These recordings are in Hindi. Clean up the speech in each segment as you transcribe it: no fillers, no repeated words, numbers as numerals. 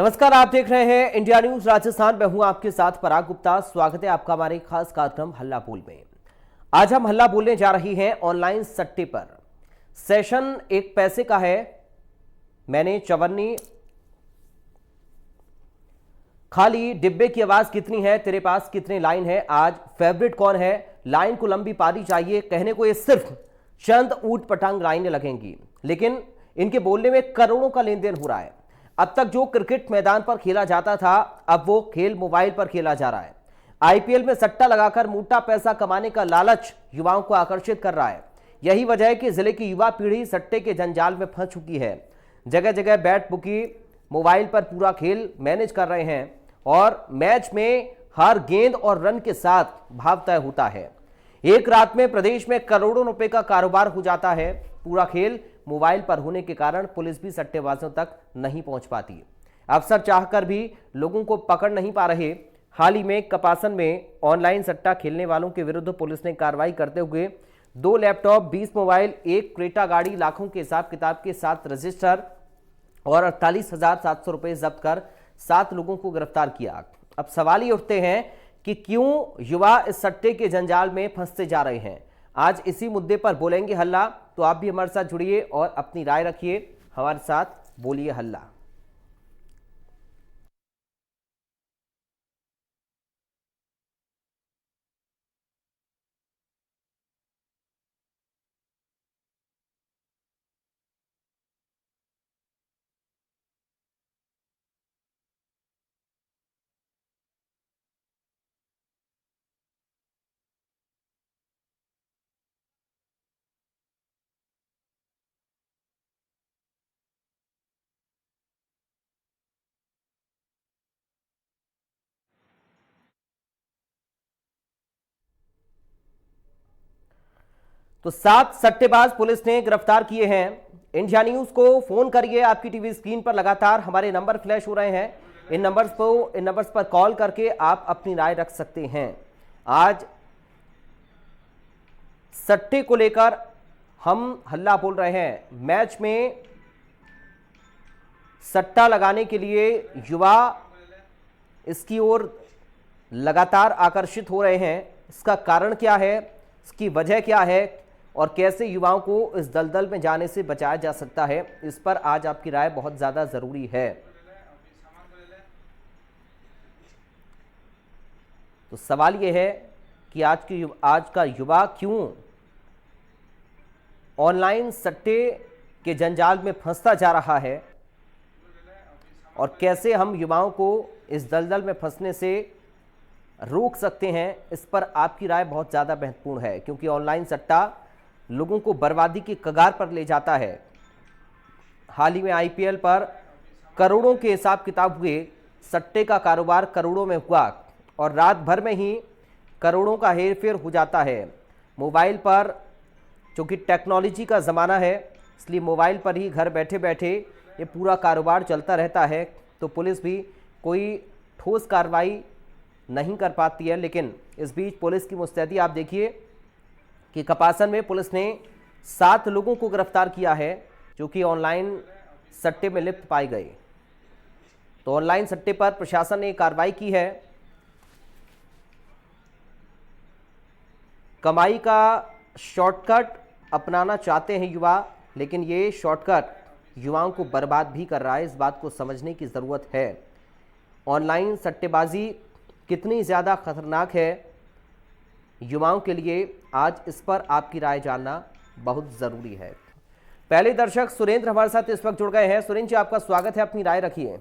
नमस्कार, आप देख रहे हैं इंडिया न्यूज राजस्थान। मैं हूं आपके साथ पराग गुप्ता। स्वागत है आपका हमारे खास कार्यक्रम हल्ला बोल में। आज हम हल्ला बोलने जा रही हैं ऑनलाइन सट्टे पर। सेशन एक पैसे का है। मैंने चवन्नी खाली डिब्बे की आवाज कितनी है, तेरे पास कितने लाइन है, आज फेवरेट कौन है, लाइन को लंबी पारी चाहिए, कहने को ये सिर्फ चंद ऊट पटांग लाइनें लगेंगी, लेकिन इनके बोलने में करोड़ों का लेन देन हो रहा है। अब तक जो क्रिकेट मैदान पर खेला जाता था, अब वो खेल मोबाइल पर खेला जा रहा है। आईपीएल में सट्टा लगाकर मोटा पैसा कमाने का लालच युवाओं को आकर्षित कर रहा है। यही वजह है कि जिले की युवा पीढ़ी सट्टे के जंजाल में फंस चुकी है। जगह जगह बैट बुकी मोबाइल पर पूरा खेल मैनेज कर रहे हैं और मैच में हर गेंद और रन के साथ भाव तय होता है। एक रात में प्रदेश में करोड़ों रुपए का कारोबार हो जाता है। पूरा खेल मोबाइल पर होने के कारण पुलिस भी सट्टेबाजों तक नहीं पहुंच पाती। अफसर चाहकर भी लोगों को पकड़ नहीं पा रहे। हाल ही में कपासन में ऑनलाइन सट्टा खेलने वालों के विरुद्ध पुलिस ने कार्रवाई करते हुए 2 लैपटॉप, 20 मोबाइल, 1 क्रेटा गाड़ी, लाखों के हिसाब किताब के 7 रजिस्टर और 48,700 रुपए जब्त कर 7 लोगों को गिरफ्तार किया। अब सवाल ये उठते हैं कि क्यों युवा इस सट्टे के जंजाल में फंसते जा रहे हैं। आज इसी मुद्दे पर बोलेंगे हल्ला, तो आप भी हमारे साथ जुड़िए और अपनी राय रखिए, हमारे साथ बोलिए हल्ला। तो 7 सट्टेबाज पुलिस ने गिरफ्तार किए हैं। इंडिया न्यूज को फोन करिए, आपकी टीवी स्क्रीन पर लगातार हमारे नंबर फ्लैश हो रहे हैं। इन नंबर्स पर कॉल करके आप अपनी राय रख सकते हैं। आज सट्टे को लेकर हम हल्ला बोल रहे हैं। मैच में सट्टा लगाने के लिए युवा इसकी ओर लगातार आकर्षित हो रहे हैं। इसका कारण क्या है, इसकी वजह क्या है और कैसे युवाओं को इस दलदल में जाने से बचाया जा सकता है, इस पर आज आपकी राय बहुत ज्यादा जरूरी है। तो सवाल यह है कि आज का युवा क्यों ऑनलाइन सट्टे के जंजाल में फंसता जा रहा है और कैसे हम युवाओं को इस दलदल में फंसने से रोक सकते हैं, इस पर आपकी राय बहुत ज़्यादा महत्वपूर्ण है। क्योंकि ऑनलाइन सट्टा लोगों को बर्बादी की कगार पर ले जाता है। हाल ही में आईपीएल पर करोड़ों के हिसाब किताब हुए। सट्टे का कारोबार करोड़ों में हुआ और रात भर में ही करोड़ों का हेरफेर हो जाता है। मोबाइल पर, चूँकि टेक्नोलॉजी का ज़माना है, इसलिए मोबाइल पर ही घर बैठे बैठे ये पूरा कारोबार चलता रहता है। तो पुलिस भी कोई ठोस कार्रवाई नहीं कर पाती है। लेकिन इस बीच पुलिस की मुस्तैदी आप देखिए कि कपासन में पुलिस ने 7 लोगों को गिरफ्तार किया है जो कि ऑनलाइन सट्टे में लिप्त पाए गए। तो ऑनलाइन सट्टे पर प्रशासन ने कार्रवाई की है। कमाई का शॉर्टकट अपनाना चाहते हैं युवा, लेकिन ये शॉर्टकट युवाओं को बर्बाद भी कर रहा है। इस बात को समझने की ज़रूरत है। ऑनलाइन सट्टेबाजी कितनी ज़्यादा खतरनाक है युवाओं के लिए, आज इस पर आपकी राय जानना बहुत ज़रूरी है। पहले दर्शक सुरेंद्र हमारे साथ इस वक्त जुड़ गए हैं। सुरेंद्र जी, आपका स्वागत है, अपनी राय रखिए।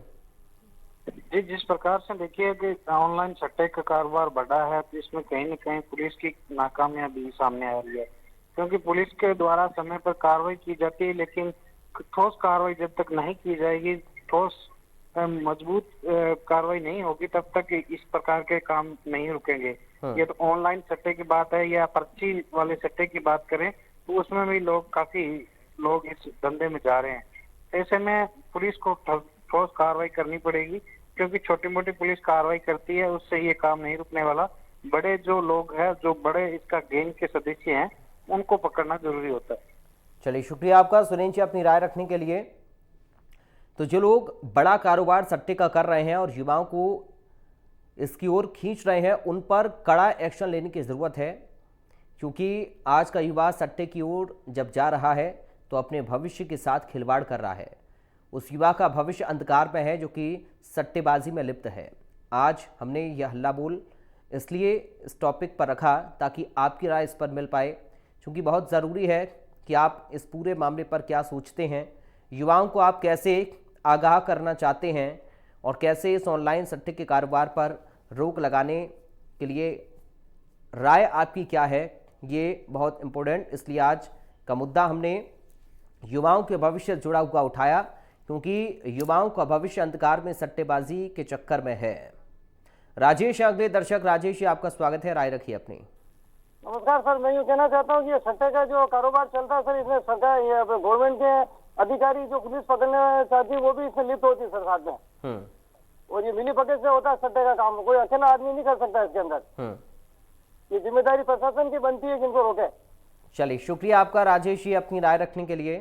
जी, जिस प्रकार से देखिए कि ऑनलाइन सट्टे का कारोबार बढ़ा है, तो इसमें कहीं न कहीं पुलिस की नाकामयाबी सामने आ रही है। क्योंकि पुलिस के द्वारा समय पर कार्रवाई की जाती है, लेकिन ठोस कार्रवाई जब तक नहीं की जाएगी, ठोस मजबूत कार्रवाई नहीं होगी, तब तक इस प्रकार के काम नहीं रुकेंगे। ये तो ऑनलाइन सट्टे की बात है या पर्ची वाले सट्टे की बात करें, तो उसमें भी काफी लोग इस धंधे में जा रहे हैं। ऐसे में पुलिस को ठोस कार्रवाई करनी पड़ेगी, क्योंकि छोटी मोटी पुलिस कार्रवाई करती है, उससे ये काम नहीं रुकने वाला। बड़े जो लोग हैं, जो बड़े इसका गैंग के सदस्य हैं, उनको पकड़ना जरूरी होता है। चलिए, शुक्रिया आपका सुरेंद्र जी अपनी राय रखने के लिए। तो जो लोग बड़ा कारोबार सट्टे का कर रहे हैं और युवाओं को इसकी ओर खींच रहे हैं, उन पर कड़ा एक्शन लेने की ज़रूरत है, क्योंकि आज का युवा सट्टे की ओर जब जा रहा है तो अपने भविष्य के साथ खिलवाड़ कर रहा है। उस युवा का भविष्य अंधकार में है जो कि सट्टेबाजी में लिप्त है। आज हमने यह हल्ला बोल इसलिए इस टॉपिक पर रखा ताकि आपकी राय इस पर मिल पाए, क्योंकि बहुत ज़रूरी है कि आप इस पूरे मामले पर क्या सोचते हैं, युवाओं को आप कैसे आगाह करना चाहते हैं और कैसे इस ऑनलाइन सट्टे के कारोबार पर रोक लगाने के लिए राय आपकी क्या है, ये बहुत इम्पोर्टेंट। इसलिए आज का मुद्दा हमने युवाओं के भविष्य से जुड़ा हुआ उठाया, क्योंकि युवाओं का भविष्य अंधकार में सट्टेबाजी के चक्कर में है। राजेश अगले दर्शक, राजेश आपका स्वागत है, राय रखिए अपनी। नमस्कार सर, मैं यूँ कहना चाहता हूँ कि ये सट्टे का जो कारोबार चलता है सर, इसमें सट्टा गवर्नमेंट के अधिकारी जो पुलिस पकड़ने चाहती है वो भी इसमें लिप्त होती है सर साथ में। और ये मिली भगत से होता है सट्टे का काम, कोई अकेला आदमी नहीं कर सकता इसके अंदर। ये जिम्मेदारी प्रशासन की बनती है कि इनको रोके। चलिए, शुक्रिया आपका राजेश जी अपनी राय रखने के लिए।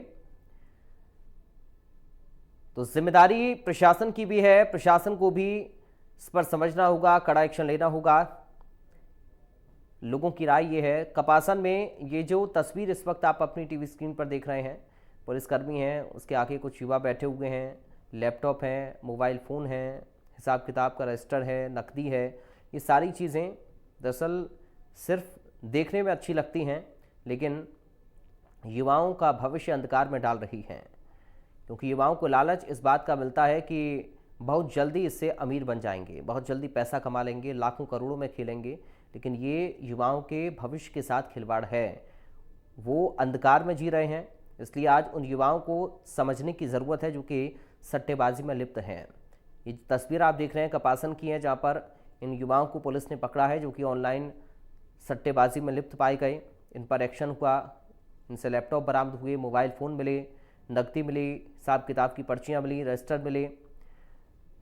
तो जिम्मेदारी प्रशासन की भी है, प्रशासन को भी इस पर समझना होगा, कड़ा एक्शन लेना होगा। लोगों की राय ये है। कपासन में ये जो तस्वीर इस वक्त आप अपनी टीवी स्क्रीन पर देख रहे हैं, पुलिसकर्मी हैं, उसके आगे कुछ युवा बैठे हुए हैं, लैपटॉप हैं, मोबाइल फ़ोन है, हिसाब किताब का रजिस्टर है, नकदी है। ये सारी चीज़ें दरअसल सिर्फ देखने में अच्छी लगती हैं, लेकिन युवाओं का भविष्य अंधकार में डाल रही हैं, क्योंकि युवाओं को लालच इस बात का मिलता है कि बहुत जल्दी इससे अमीर बन जाएंगे, बहुत जल्दी पैसा कमा लेंगे, लाखों करोड़ों में खेलेंगे। लेकिन ये युवाओं के भविष्य के साथ खिलवाड़ है, वो अंधकार में जी रहे हैं। इसलिए आज उन युवाओं को समझने की ज़रूरत है जो कि सट्टेबाजी में लिप्त हैं। ये तस्वीर आप देख रहे हैं कपासन की है, जहाँ पर इन युवाओं को पुलिस ने पकड़ा है जो कि ऑनलाइन सट्टेबाजी में लिप्त पाए गए। इन पर एक्शन हुआ, इनसे लैपटॉप बरामद हुए, मोबाइल फ़ोन मिले, नकदी मिली, हिसाब किताब की पर्चियाँ मिली, रजिस्टर मिले।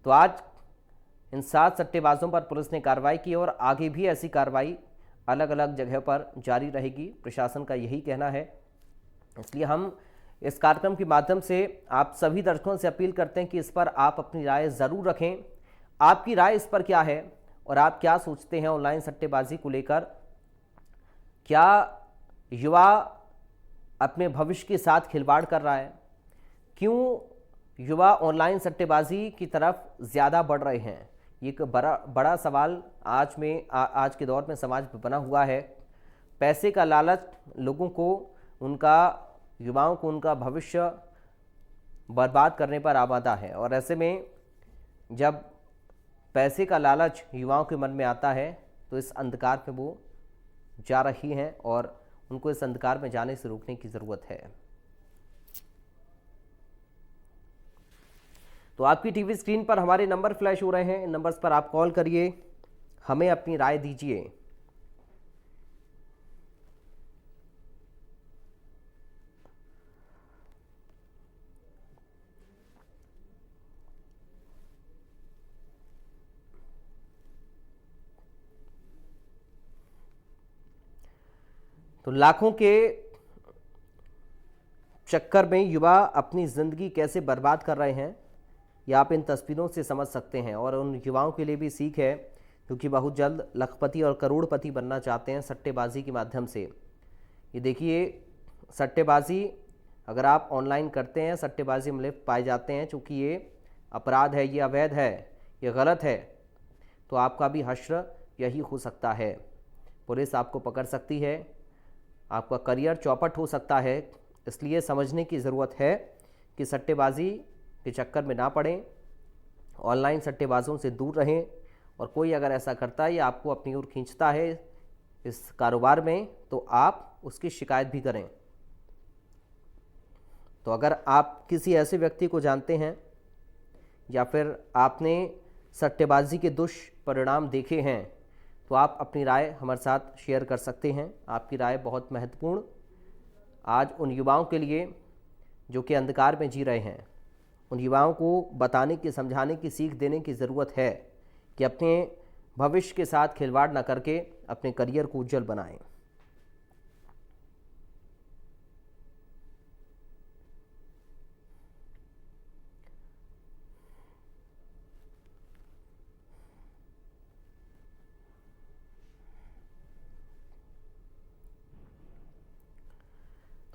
तो आज इन 7 सट्टेबाजों पर पुलिस ने कार्रवाई की और आगे भी ऐसी कार्रवाई अलग अलग जगह पर जारी रहेगी, प्रशासन का यही कहना है। इसलिए हम इस कार्यक्रम के माध्यम से आप सभी दर्शकों से अपील करते हैं कि इस पर आप अपनी राय ज़रूर रखें। आपकी राय इस पर क्या है और आप क्या सोचते हैं ऑनलाइन सट्टेबाजी को लेकर? क्या युवा अपने भविष्य के साथ खिलवाड़ कर रहा है? क्यों युवा ऑनलाइन सट्टेबाजी की तरफ ज़्यादा बढ़ रहे हैं? ये एक बड़ा सवाल आज के दौर में समाज में बना हुआ है। पैसे का लालच लोगों को, युवाओं को उनका भविष्य बर्बाद करने पर आमादा है, और ऐसे में जब पैसे का लालच युवाओं के मन में आता है तो इस अंधकार में वो जा रही हैं और उनको इस अंधकार में जाने से रोकने की ज़रूरत है। तो आपकी टीवी स्क्रीन पर हमारे नंबर फ्लैश हो रहे हैं, इन नंबर्स पर आप कॉल करिए, हमें अपनी राय दीजिए। तो लाखों के चक्कर में युवा अपनी ज़िंदगी कैसे बर्बाद कर रहे हैं, ये आप इन तस्वीरों से समझ सकते हैं। और उन युवाओं के लिए भी सीख है, क्योंकि बहुत जल्द लखपति और करोड़पति बनना चाहते हैं सट्टेबाजी के माध्यम से। ये देखिए, सट्टेबाजी अगर आप ऑनलाइन करते हैं, सट्टेबाजी में लिप्त पाए जाते हैं, चूँकि ये अपराध है, ये अवैध है, ये गलत है, तो आपका भी हश्र यही हो सकता है। पुलिस आपको पकड़ सकती है, आपका करियर चौपट हो सकता है। इसलिए समझने की ज़रूरत है कि सट्टेबाजी के चक्कर में ना पड़ें, ऑनलाइन सट्टेबाजों से दूर रहें, और कोई अगर ऐसा करता है या आपको अपनी ओर खींचता है इस कारोबार में, तो आप उसकी शिकायत भी करें। तो अगर आप किसी ऐसे व्यक्ति को जानते हैं या फिर आपने सट्टेबाजी के दुष्परिणाम देखे हैं, तो आप अपनी राय हमारे साथ शेयर कर सकते हैं। आपकी राय बहुत महत्वपूर्ण आज उन युवाओं के लिए जो कि अंधकार में जी रहे हैं, उन युवाओं को बताने की, समझाने की, सीख देने की ज़रूरत है कि अपने भविष्य के साथ खिलवाड़ न करके अपने करियर को उज्जवल बनाएं।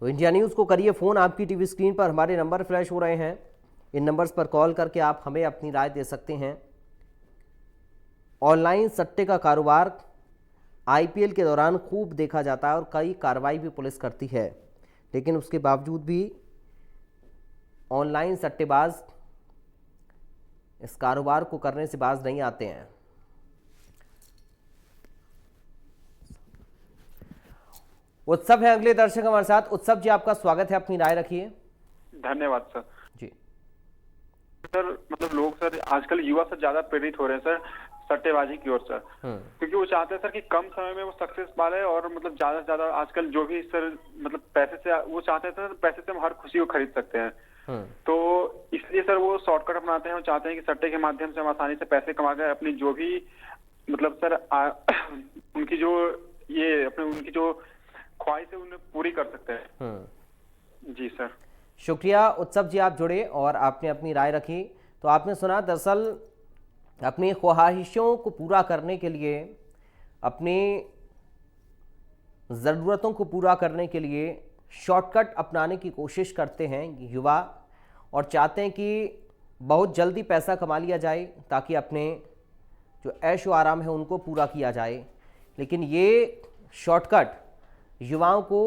तो इंडिया न्यूज़ को करिए फ़ोन। आपकी टीवी स्क्रीन पर हमारे नंबर फ्लैश हो रहे हैं, इन नंबर्स पर कॉल करके आप हमें अपनी राय दे सकते हैं। ऑनलाइन सट्टे का कारोबार आईपीएल के दौरान खूब देखा जाता है और कई कार्रवाई भी पुलिस करती है, लेकिन उसके बावजूद भी ऑनलाइन सट्टेबाज इस कारोबार को करने से बाज नहीं आते हैं। उत्सव है अगले दर्शक हमारे साथ। उत्सव जी, आपका स्वागत है, अपनी राय रखिए। धन्यवाद सर। जी सर मतलब लोग सर आजकल युवा सर ज्यादा प्रेरित हो रहे हैं सर सट्टेबाजी की ओर सर, क्योंकि वो चाहते हैं सर कि कम समय में वो सक्सेस पाले और मतलब ज्यादा से ज्यादा आजकल जो भी सर मतलब पैसे से वो चाहते हैं सर पैसे से हम हर खुशी को खरीद सकते हैं। तो इसलिए सर वो शॉर्टकट अपनाते हैं। वो चाहते हैं कि सट्टे के माध्यम से हम आसानी से पैसे कमा कर अपनी जो भी मतलब सर उनकी जो ये अपने उनकी जो ख्वाहिश है उन्हें पूरी कर सकते हैं। जी सर। शुक्रिया उत्सव जी, आप जुड़े और आपने अपनी राय रखी। तो आपने सुना, दरअसल अपनी ख्वाहिशों को पूरा करने के लिए, अपनी ज़रूरतों को पूरा करने के लिए शॉर्टकट अपनाने की कोशिश करते हैं युवा और चाहते हैं कि बहुत जल्दी पैसा कमा लिया जाए ताकि अपने जो ऐश व आराम है उनको पूरा किया जाए। लेकिन ये शॉर्टकट युवाओं को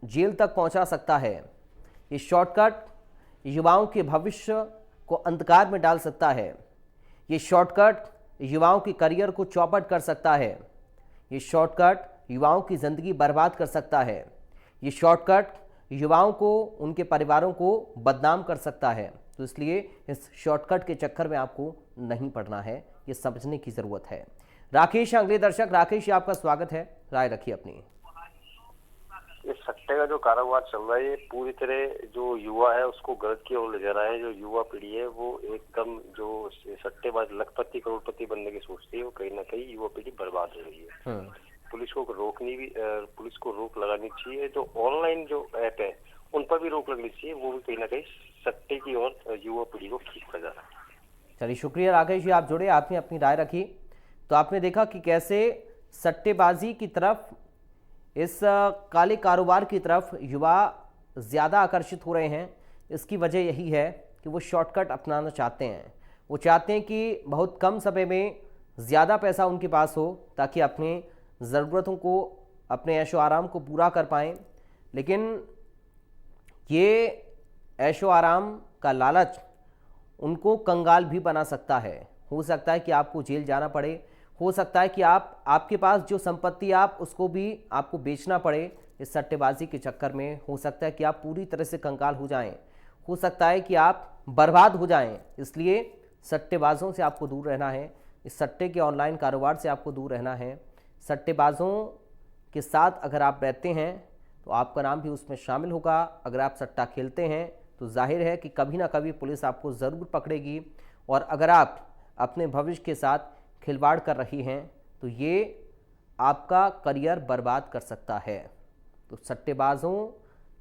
जेल तक पहुंचा सकता है। ये शॉर्टकट युवाओं के भविष्य को अंधकार में डाल सकता है। ये शॉर्टकट युवाओं के करियर को चौपट कर सकता है। ये शॉर्टकट युवाओं की ज़िंदगी बर्बाद कर सकता है। ये शॉर्टकट युवाओं को, उनके परिवारों को बदनाम कर सकता है। तो इसलिए इस शॉर्टकट के चक्कर में आपको नहीं पड़ना है, ये समझने की ज़रूरत है। राकेश अगले दर्शक। राकेश, आपका स्वागत है, राय रखिए अपनी। ये सट्टे का जो कारोबार चल रहा है ये पूरी तरह जो युवा है उसको गलत की ओर ले जा रहा है। जो युवा पीढ़ी है वो एकदम जो सट्टेबाज लखपति करोड़पति बनने की सोचती है, वो कहीं ना कहीं युवा पीढ़ी बर्बाद हो रही है। पुलिस को पुलिस को रोक लगानी चाहिए। जो ऑनलाइन जो ऐप है उन पर भी रोक लगनी चाहिए, वो भी कहीं ना कहीं सट्टे की ओर युवा पीढ़ी को खींचता जा रहा है। चलिए शुक्रिया राकेश जी, आप जुड़े, आपने अपनी राय रखी। तो आपने देखा कि कैसे सट्टेबाजी की तरफ, इस काले कारोबार की तरफ युवा ज़्यादा आकर्षित हो रहे हैं। इसकी वजह यही है कि वो शॉर्टकट अपनाना चाहते हैं। वो चाहते हैं कि बहुत कम समय में ज़्यादा पैसा उनके पास हो ताकि अपने ज़रूरतों को, अपने ऐशो आराम को पूरा कर पाएँ। लेकिन ये ऐशो आराम का लालच उनको कंगाल भी बना सकता है। हो सकता है कि आपको जेल जाना पड़े, हो सकता है कि आपके पास जो संपत्ति आप उसको भी आपको बेचना पड़े इस सट्टेबाजी के चक्कर में। हो सकता है कि आप पूरी तरह से कंगाल हो जाएं, हो सकता है कि आप बर्बाद हो जाएं। इसलिए सट्टेबाजों से आपको दूर रहना है, इस सट्टे के ऑनलाइन कारोबार से आपको दूर रहना है। सट्टेबाजों के साथ अगर आप रहते हैं तो आपका नाम भी उसमें शामिल होगा। अगर आप सट्टा खेलते हैं तो जाहिर है कि कभी ना कभी पुलिस आपको ज़रूर पकड़ेगी। और अगर आप अपने भविष्य के साथ खिलवाड़ कर रही हैं तो ये आपका करियर बर्बाद कर सकता है। तो सट्टेबाजों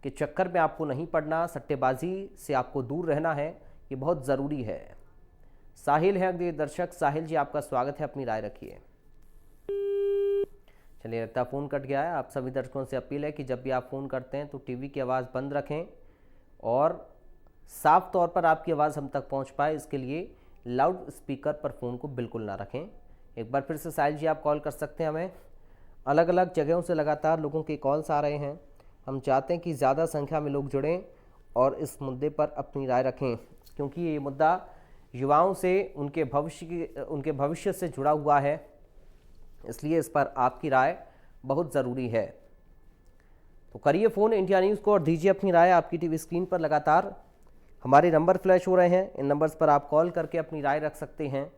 के चक्कर में आपको नहीं पड़ना, सट्टेबाजी से आपको दूर रहना है, ये बहुत ज़रूरी है। साहिल है अगले दर्शक। साहिल जी, आपका स्वागत है, अपनी राय रखिए। चलिए, लगता फ़ोन कट गया है। आप सभी दर्शकों से अपील है कि जब भी आप फ़ोन करते हैं तो टीवी की आवाज़ बंद रखें और साफ तौर पर आपकी आवाज़ हम तक पहुंच पाए, इसके लिए लाउड स्पीकर पर फ़ोन को बिल्कुल ना रखें। एक बार फिर से साहिल जी, आप कॉल कर सकते हैं हमें। अलग अलग जगहों से लगातार लोगों के कॉल्स आ रहे हैं। हम चाहते हैं कि ज़्यादा संख्या में लोग जुड़ें और इस मुद्दे पर अपनी राय रखें, क्योंकि ये मुद्दा युवाओं से, उनके भविष्य से जुड़ा हुआ है। इसलिए इस पर आपकी राय बहुत ज़रूरी है। तो करिए फ़ोन इंडिया न्यूज़ को और दीजिए अपनी राय। आपकी टीवी स्क्रीन पर लगातार हमारे नंबर फ्लैश हो रहे हैं, इन नंबर्स पर आप कॉल करके अपनी राय रख सकते हैं।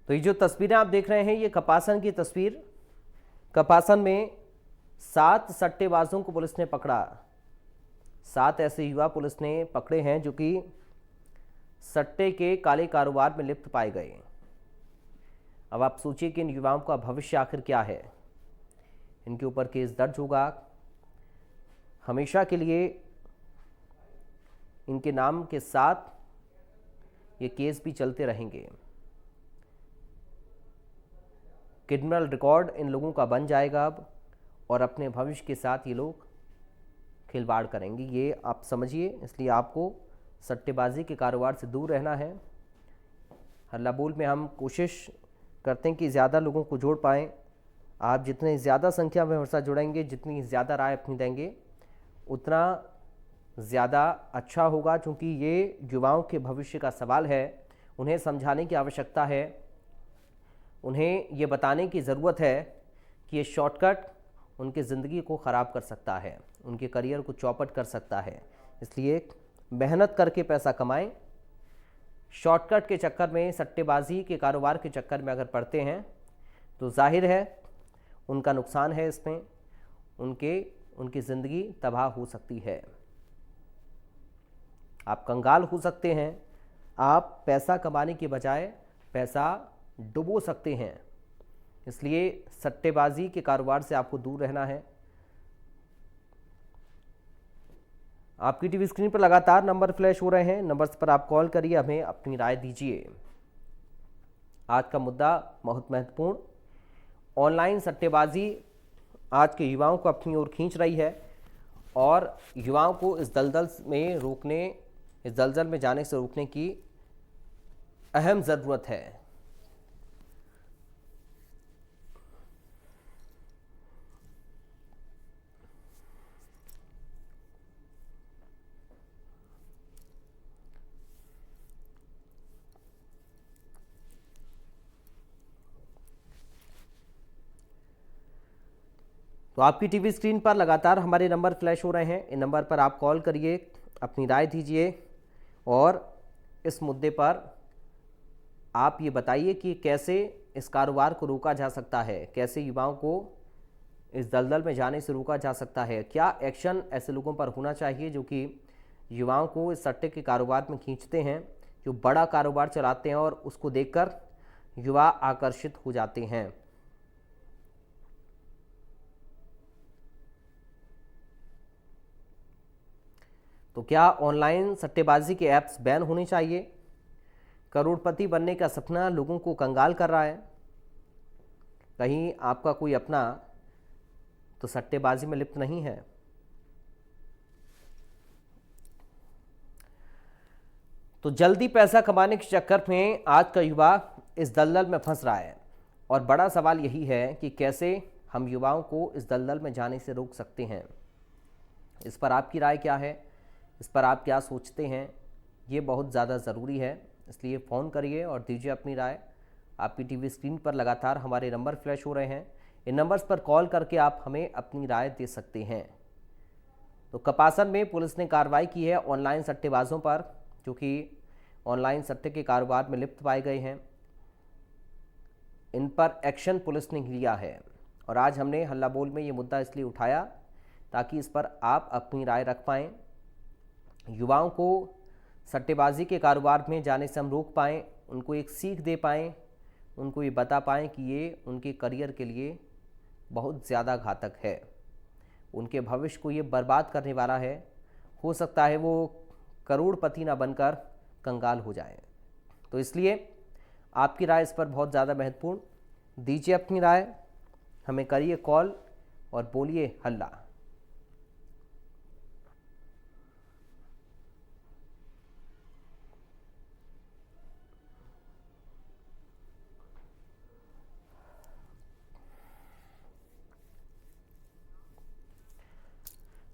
तो ये जो तस्वीरें आप देख रहे हैं, ये कपासन की तस्वीर। कपासन में 7 सट्टेबाजों को पुलिस ने पकड़ा। 7 ऐसे युवा पुलिस ने पकड़े हैं जो कि सट्टे के काले कारोबार में लिप्त पाए गए। अब आप सोचिए कि इन युवाओं का भविष्य आखिर क्या है। इनके ऊपर केस दर्ज होगा। हमेशा के लिए इनके नाम के साथ ये केस भी चलते रहेंगे। क्रिमिनल रिकॉर्ड इन लोगों का बन जाएगा अब, और अपने भविष्य के साथ ये लोग खिलवाड़ करेंगे, ये आप समझिए। इसलिए आपको सट्टेबाजी के कारोबार से दूर रहना है। हल्ला बोल में हम कोशिश करते हैं कि ज़्यादा लोगों को जोड़ पाएँ। आप जितने ज़्यादा संख्या में हमारे साथ जुड़ेंगे, जितनी ज़्यादा राय अपनी देंगे, उतना ज़्यादा अच्छा होगा, क्योंकि ये युवाओं के भविष्य का सवाल है। उन्हें समझाने की आवश्यकता है, उन्हें ये बताने की ज़रूरत है कि ये शॉर्टकट उनकी ज़िंदगी को ख़राब कर सकता है, उनके करियर को चौपट कर सकता है। इसलिए मेहनत करके पैसा कमाएं। शॉर्टकट के चक्कर में, सट्टेबाजी के कारोबार के चक्कर में अगर पड़ते हैं तो जाहिर है उनका नुकसान है, इसमें उनकी ज़िंदगी तबाह हो सकती है। आप कंगाल हो सकते हैं, आप पैसा कमाने के बजाय पैसा डुबो सकते हैं। इसलिए सट्टेबाजी के कारोबार से आपको दूर रहना है। आपकी टीवी स्क्रीन पर लगातार नंबर फ्लैश हो रहे हैं, नंबर्स पर आप कॉल करिए, हमें अपनी राय दीजिए। आज का मुद्दा बहुत महत्वपूर्ण, ऑनलाइन सट्टेबाजी आज के युवाओं को अपनी ओर खींच रही है और युवाओं को इस दलदल में जाने से रोकने की अहम ज़रूरत है। तो आपकी टीवी स्क्रीन पर लगातार हमारे नंबर फ्लैश हो रहे हैं, इन नंबर पर आप कॉल करिए, अपनी राय दीजिए और इस मुद्दे पर आप ये बताइए कि कैसे इस कारोबार को रोका जा सकता है, कैसे युवाओं को इस दलदल में जाने से रोका जा सकता है, क्या एक्शन ऐसे लोगों पर होना चाहिए जो कि युवाओं को इस सट्टे के कारोबार में खींचते हैं, जो बड़ा कारोबार चलाते हैं और उसको देखकर युवा आकर्षित हो जाते हैं। तो क्या ऑनलाइन सट्टेबाजी के ऐप्स बैन होने चाहिए? करोड़पति बनने का सपना लोगों को कंगाल कर रहा है। कहीं आपका कोई अपना तो सट्टेबाजी में लिप्त नहीं है? तो जल्दी पैसा कमाने के चक्कर में आज का युवा इस दलदल में फंस रहा है और बड़ा सवाल यही है कि कैसे हम युवाओं को इस दलदल में जाने से रोक सकते हैं। इस पर आपकी राय क्या है, इस पर आप क्या सोचते हैं, ये बहुत ज़्यादा ज़रूरी है। इसलिए फ़ोन करिए और दीजिए अपनी राय। आपकी टीवी स्क्रीन पर लगातार हमारे नंबर फ्लैश हो रहे हैं, इन नंबर्स पर कॉल करके आप हमें अपनी राय दे सकते हैं। तो कपासन में पुलिस ने कार्रवाई की है ऑनलाइन सट्टेबाजों पर, जो कि ऑनलाइन सट्टे के कारोबार में लिप्त पाए गए हैं। इन पर एक्शन पुलिस ने लिया है और आज हमने हल्ला बोल में ये मुद्दा इसलिए उठाया ताकि इस पर आप अपनी राय रख पाएँ, युवाओं को सट्टेबाजी के कारोबार में जाने से हम रोक पाएँ, उनको एक सीख दे पाएँ, उनको ये बता पाएँ कि ये उनके करियर के लिए बहुत ज़्यादा घातक है, उनके भविष्य को ये बर्बाद करने वाला है। हो सकता है वो करोड़पति ना बनकर कंगाल हो जाए। तो इसलिए आपकी राय इस पर बहुत ज़्यादा महत्वपूर्ण। दीजिए अपनी राय, हमें करिए कॉल और बोलिए हल्ला।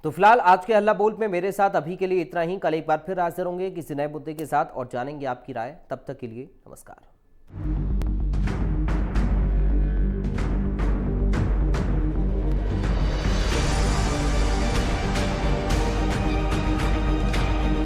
तो फिलहाल आज के हल्ला बोल में मेरे साथ अभी के लिए इतना ही। कल एक बार फिर हाजिर होंगे किसी नए मुद्दे के साथ और जानेंगे आपकी राय। तब तक के लिए नमस्कार।